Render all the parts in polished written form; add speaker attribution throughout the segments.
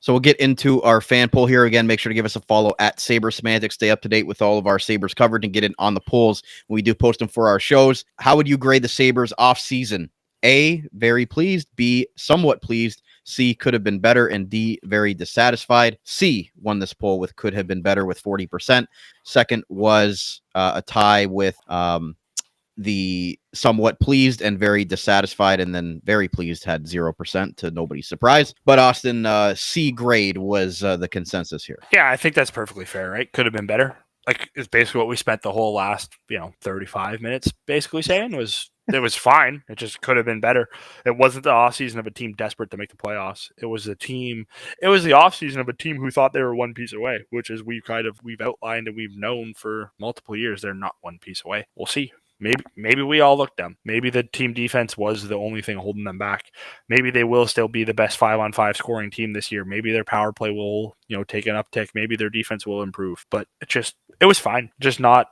Speaker 1: So we'll get into our fan poll here. Again, make sure to give us a follow at Sabres Semantics. Stay up to date with all of our Sabres coverage and get in on the polls when we do post them for our shows. How would you grade the Sabres off season? A, very pleased. B, somewhat pleased. C, could have been better. And D, very dissatisfied. C won this poll with could have been better with 40%. Second was a tie with the somewhat pleased and very dissatisfied, and then very pleased had 0% to nobody's surprise. But Austin, C grade was the consensus here.
Speaker 2: Yeah, I think that's perfectly fair, right? Could have been better. Like, it's basically what we spent the whole last, 35 minutes basically saying was it was fine. It just could have been better. It wasn't the offseason of a team desperate to make the playoffs. It was the offseason of a team who thought they were one piece away, which is we've outlined and we've known for multiple years they're not one piece away. We'll see. Maybe we all looked dumb. Maybe the team defense was the only thing holding them back. Maybe they will still be the best 5-on-5 scoring team this year. Maybe their power play will, take an uptick. Maybe their defense will improve. But it was fine. Just not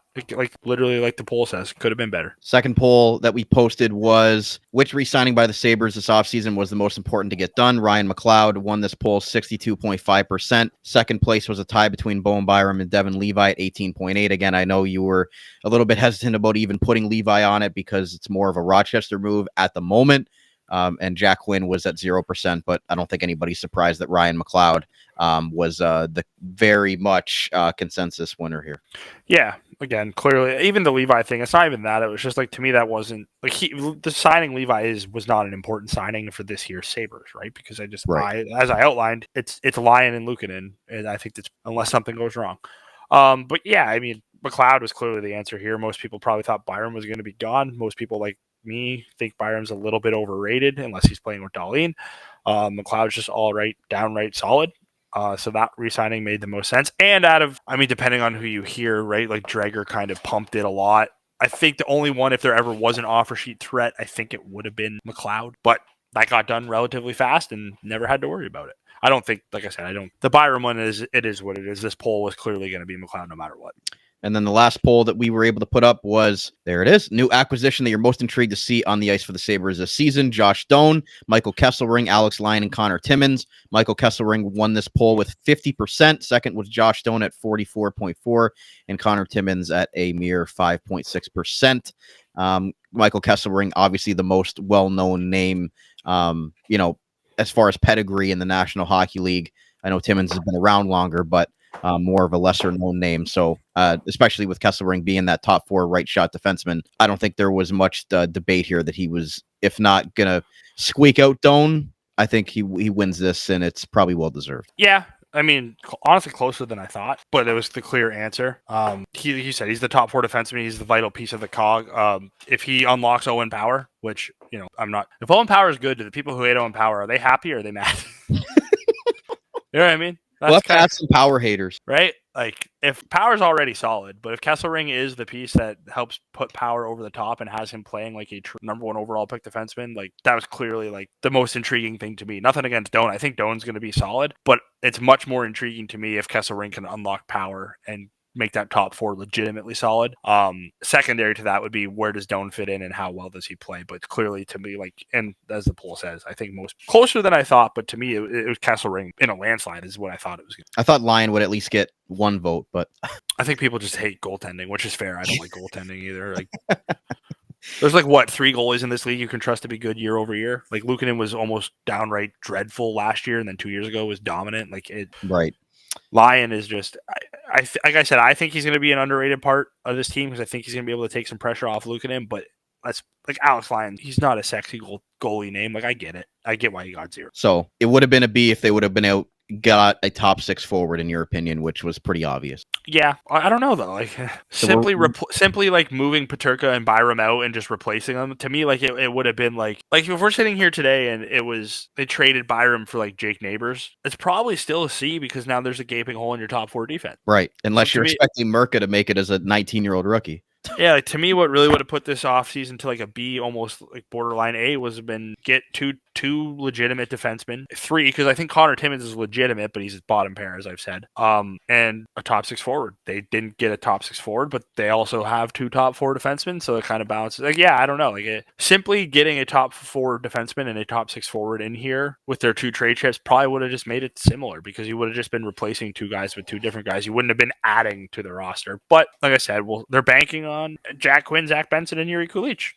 Speaker 2: literally like the poll says, could have been better.
Speaker 1: Second poll that we posted was which re-signing by the Sabres this offseason was the most important to get done. Ryan McLeod won this poll 62.5%. Second place was a tie between Bowen Byram and Devin Levi at 18.8. Again, I know you were a little bit hesitant about even putting Levi on it because it's more of a Rochester move at the moment. And Jack Quinn was at 0%, but I don't think anybody's surprised that Ryan McLeod was the very much consensus winner here.
Speaker 2: Yeah, again, clearly, even the Levi thing, it's not even that. It was just to me, that wasn't the signing Levi was not an important signing for this year's Sabres, right? Because as I outlined, it's Lyon and Luukkonen, and I think that's unless something goes wrong. But yeah, I mean, McLeod was clearly the answer here. Most people probably thought Byram was going to be gone. Most people like me think Byram's a little bit overrated unless he's playing with Dahlin. McLeod's just downright solid. So that re-signing made the most sense. And depending on who you hear, right? Like Drager kind of pumped it a lot. I think the only one, if there ever was an offer sheet threat, I think it would have been McLeod. But that got done relatively fast and never had to worry about it. I don't think, like I said, the Byram one is what it is. This poll was clearly going to be McLeod no matter what.
Speaker 1: And then the last poll that we were able to put up was, there it is, new acquisition that you're most intrigued to see on the ice for the Sabres this season. Josh Doan, Michael Kesselring, Alex Lyon, and Connor Timmins. Michael Kesselring won this poll with 50%. Second was Josh Doan at 44.4%, and Connor Timmins at a mere 5.6%. Michael Kesselring, obviously the most well-known name, as far as pedigree in the National Hockey League. I know Timmins has been around longer, but more of a lesser known name. So especially with Kesselring being that top 4 right shot defenseman, I don't think there was much debate here that he was, if not going to squeak out Doan, I think he wins this, and it's probably well deserved.
Speaker 2: Yeah. I mean, honestly, closer than I thought, but it was the clear answer. He said he's the top 4 defenseman. He's the vital piece of the cog. If he unlocks Owen Power, which, I'm not. If Owen Power is good, do the people who hate Owen Power, are they happy or are they mad? You know what I mean?
Speaker 1: We'll have to have some Power haters.
Speaker 2: Right? Like, if Power's already solid, but if Kesselring is the piece that helps put Power over the top and has him playing like a number 1 overall pick defenseman, like, that was clearly the most intriguing thing to me. Nothing against Doan. I think Doan's going to be solid, but it's much more intriguing to me if Kesselring can unlock Power and make that top 4 legitimately solid. Secondary to that would be, where does Doan fit in and how well does he play? But clearly to me, and as the poll says, I think most closer than I thought, but to me it was Kesselring in a landslide is what I thought it was.
Speaker 1: I thought Lyon would at least get 1 vote, but
Speaker 2: I think people just hate goaltending, which is fair. I don't like goaltending either. There's 3 goalies in this league you can trust to be good year over year. Luukkonen was almost downright dreadful last year, and then 2 years ago was dominant.
Speaker 1: Right.
Speaker 2: Lyon is just, like I said, I think he's going to be an underrated part of this team because I think he's going to be able to take some pressure off Luukkonen, but that's Alex Lyon. He's not a sexy goalie name. I get it. I get why he got 0.
Speaker 1: So it would have been a B if they would have got a top 6 forward, in your opinion, which was pretty obvious.
Speaker 2: Yeah, I don't know though. Simply moving Peterka and Byram out and just replacing them. To me, it would have been like if we're sitting here today and they traded Byram for Jake Neighbors, it's probably still a C because now there's a gaping hole in your top 4 defense.
Speaker 1: Right, unless you're expecting Merca to make it as a 19-year-old rookie.
Speaker 2: Yeah, to me, what really would have put this offseason to a B, almost borderline A, was been get two 2 legitimate defensemen, 3 because I think Connor Timmins is legitimate, but he's his bottom pair, as I've said. And a top 6 forward. They didn't get a top 6 forward, but they also have 2 top 4 defensemen, so it kind of balances. Like, yeah, I don't know. Like, simply getting a top 4 defenseman and a top 6 forward in here with their 2 trade chips probably would have just made it similar, because you would have just been replacing 2 guys with 2 different guys. You wouldn't have been adding to the roster. But like I said, well, they're banking on Jack Quinn, Zach Benson, and Yuri Kulich.